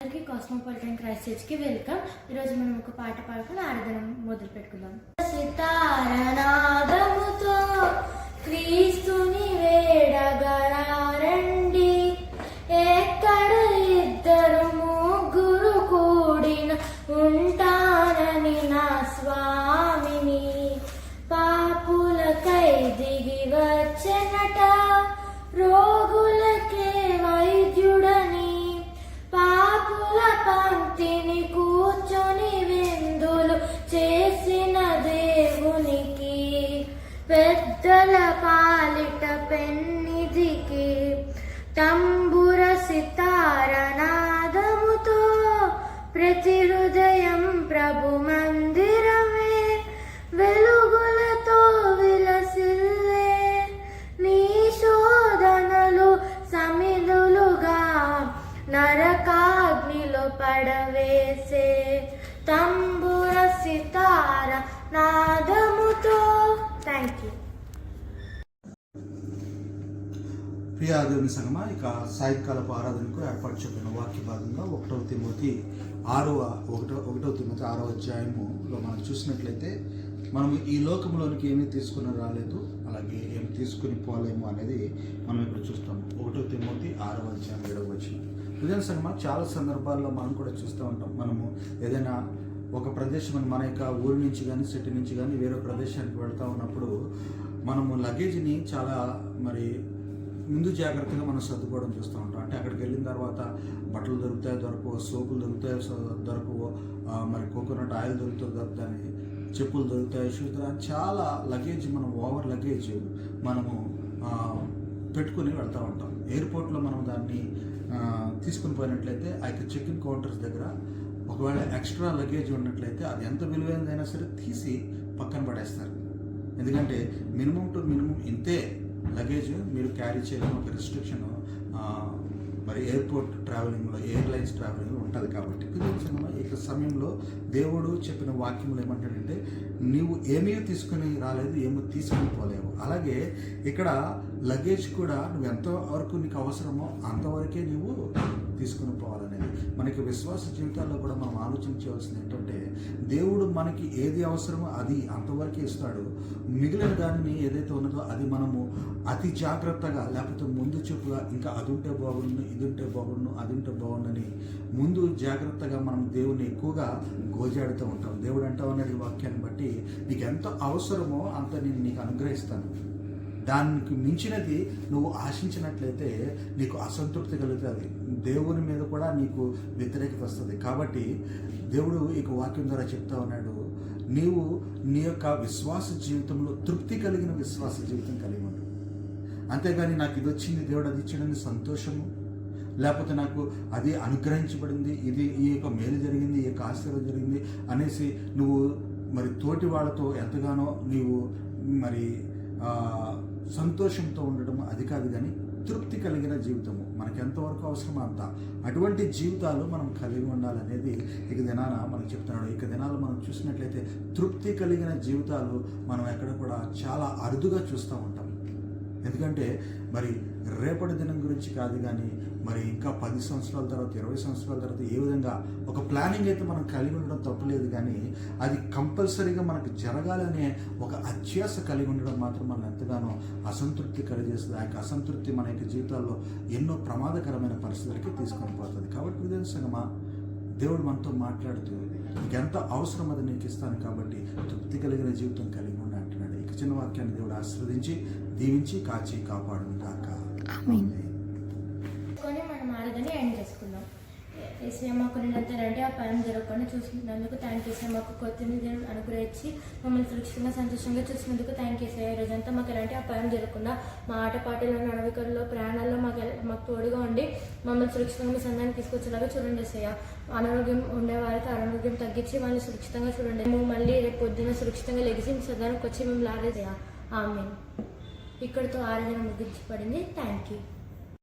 అందరికీ cosmopolitan Christ చర్చ్కి welcome. ఈరోజు మనం ఒక పాట పాడుకుని ఆరాధన మొదలు పెట్టుకుందాం. సితారనాదముతో క్రీస్తుని వేడగరారండి, ఎక్కడ ఇద్దరు ముగ్గురు కూడిన ఉంటానని నా స్వామిని, పాపులకై దిగి వచ్చెనట, రోగులకే వైద్యుడని, పాపుల పంక్తిని కూర్చొని విందులు చేసిన దేవునికి, పెద్దల పాలిట పెన్నిధికి, తంబుర సితారనాదముతో ప్రతి హృదయం ప్రభు మందిరమే వెలుగులతో విలసిల్లే, నీ శోధనలు సమిధులుగా నరకాగ్నిలో పడవేసే, తంబుర సితార నాదముతో. Thank you. ప్రియ దేవుని సంగమా, ఇక సాయంకాలపు ఆరాధనకు ఏర్పాటు చెప్పిన వాక్య భాగంగా 1వ తిమోతి 6వ అధ్యాయములో మనం చూసినట్లయితే, మనం ఈ లోకంలోనికి ఏమీ తీసుకుని రాలేదు, అలాగే ఏమి తీసుకుని పోలేము అనేది మనం ఇక్కడ చూస్తాము. 1వ తిమోతి 6వ అధ్యాయం 7వ వచనం. హృదయ సంగమా, చాలా సందర్భాల్లో మనం కూడా చూస్తూ ఉంటాం. మనము ఏదైనా ఒక ప్రదేశం మన యొక్క ఊరి నుంచి కానీ సిటీ నుంచి కానీ వేరే ప్రదేశానికి వెళ్తూ ఉన్నప్పుడు మనము లగేజ్ని చాలా ముందు జాగ్రత్తగా మనం సర్దుకోవడం చూస్తూ ఉంటాం. అంటే అక్కడికి వెళ్ళిన తర్వాత బట్టలు దొరుకుతాయో దొరకవు, సోపులు దొరుకుతాయో దొరకవు, కోకోనట్ ఆయిల్ దొరుకుతుంది, చెప్పులు దొరుకుతాయి, షూస్, చాలా లగేజ్, మనం ఓవర్ లగేజ్ మనము పెట్టుకుని వెళ్తూ ఉంటాం. ఎయిర్పోర్ట్లో మనం దాన్ని తీసుకుని పోయినట్లయితే ఆ యొక్క చెక్ ఇన్ కౌంటర్స్ దగ్గర ఒకవేళ ఎక్స్ట్రా లగేజ్ ఉన్నట్లయితే అది ఎంత విలువైనదైనా సరే తీసి పక్కన పడేస్తారు. ఎందుకంటే మినిమం టు మినిమం ఇంతే లగేజ్ మీరు క్యారీ చేయలేని ఒక రిస్ట్రిక్షన్ ఎయిర్పోర్ట్ ట్రావెలింగ్లో, ఎయిర్లైన్స్ ట్రావెలింగ్లో ఉంటుంది. కాబట్టి ఈ సమయంలో దేవుడు చెప్పిన వాక్యములు ఏమంటాడంటే, నీవు ఏమీ తీసుకుని రాలేదు, ఏమో తీసుకుని పోలేవు. అలాగే ఇక్కడ లగేజ్ కూడా నువ్వు ఎంతవరకు నీకు అవసరమో అంతవరకే నీవు తీసుకుని పోవాలనేది. మనకి విశ్వాస జీవితాల్లో కూడా మనం ఆలోచించవలసింది ఏంటంటే, దేవుడు మనకి ఏది అవసరమో అది అంతవరకే ఇస్తాడు. మిగిలిన దానిని ఏదైతే ఉన్నదో అది మనము అతి జాగ్రత్తగా, లేకపోతే ముందు చూపుగా, ఇంకా అది ఉంటే బాగుండు, ఇది ఉంటే బాగుండు, అది ఉంటే బాగుండని ముందు జాగ్రత్తగా మనం దేవుని ఎక్కువగా గోజాడుతూ ఉంటాం. దేవుడు అంటావు అనేది వాక్యాన్ని బట్టి నీకు ఎంత అవసరమో అంత నేను నీకు అనుగ్రహిస్తాను. దానికి మించినది నువ్వు ఆశించినట్లయితే నీకు అసంతృప్తి కలుగుతుంది, దేవుని మీద కూడా నీకు వ్యతిరేకత వస్తుంది. కాబట్టి దేవుడు ఈ వాక్యం ద్వారా చెప్తా ఉన్నాడు, నీవు నీ యొక్క విశ్వాస జీవితంలో తృప్తి కలిగిన విశ్వాస జీవితం కలిగి ఉండు. అంతేగాని నాకు ఇది వచ్చింది, దేవుడు అది ఇచ్చాడని సంతోషము, లేకపోతే నాకు అది అనుగ్రహించబడింది, ఇది ఈ యొక్క మేలు జరిగింది, ఈ యొక్క ఆశీర్వాదం జరిగింది అనేసి నువ్వు తోటి వాళ్ళతో ఎంతగానో నీవు సంతోషంతో ఉండడం, అది కాదు. కానీ తృప్తి కలిగిన జీవితము మనకు ఎంతవరకు అవసరమో అంత, అటువంటి జీవితాలు మనం కలిగి ఉండాలనేది ఇక దినాన మనకు చెప్తున్నాడు. ఇక దినాలు మనం చూసినట్లయితే తృప్తి కలిగిన జీవితాలు మనం ఎక్కడ కూడా చాలా అరుదుగా చూస్తూ ఉంటాం. ఎందుకంటే రేపటి దినం గురించి కాదు, కానీ ఇంకా 10 సంవత్సరాల తర్వాత, 20 సంవత్సరాల తర్వాత ఏ విధంగా ఒక ప్లానింగ్ అయితే మనం కలిగి ఉండడం తప్పులేదు, కానీ అది కంపల్సరీగా మనకు జరగాలనే ఒక అత్యాశ కలిగి ఉండడం మాత్రం మనం ఎంతగానో అసంతృప్తి కలిగజేస్తుంది. ఆ యొక్క అసంతృప్తి మన యొక్క జీవితాల్లో ఎన్నో ప్రమాదకరమైన పరిస్థితులకి తీసుకొని పోతుంది. కాబట్టి విదేశంగా దేవుడు మనతో మాట్లాడుతూ నీకు ఎంత అవసరం అది నీకు ఇస్తాను, కాబట్టి తృప్తి కలిగిన జీవితం కలిగి ఉండి అంటున్నాడు. ఇక చిన్న వాక్యాన్ని దేవుడు ఆశీర్వదించి దీవించి కాచి కాపాడును గాక. మనం ఆరాధన ఎండ్ చేసుకుందాం. ఏసయ్య మాకు నిరంతరంటే ఆ పరం జరగకుండా చూసినందుకు థ్యాంక్ యూ. మాకు కొత్తిమీర అనుగ్రహించి మమ్మల్ని సురక్షితంగా సంతోషంగా చూసినందుకు థ్యాంక్ యూ. రోజంతా మాకు ఎలాంటి ఆ పరం జరగకుండా మా ఆటపాటల్లో, నడవికల్లో, ప్రయాణాల్లో మాకు తోడుగా ఉండి మమ్మల్ని సురక్షితంగా మీ సంఘానికి తీసుకొచ్చేలాగా చూడండి. ఏసయ్య అనారోగ్యం ఉండేవారికి అనారోగ్యం తగ్గించి వాళ్ళని సురక్షితంగా చూడండి. మేము మళ్ళీ రేపు పొద్దున్న సురక్షితంగా లెగిసి మీ సంఘానికి వచ్చి మేము లాగేదయా. ఆమేన్. ఇక్కడితో ఆరాధన ముగించబడింది. Thank you.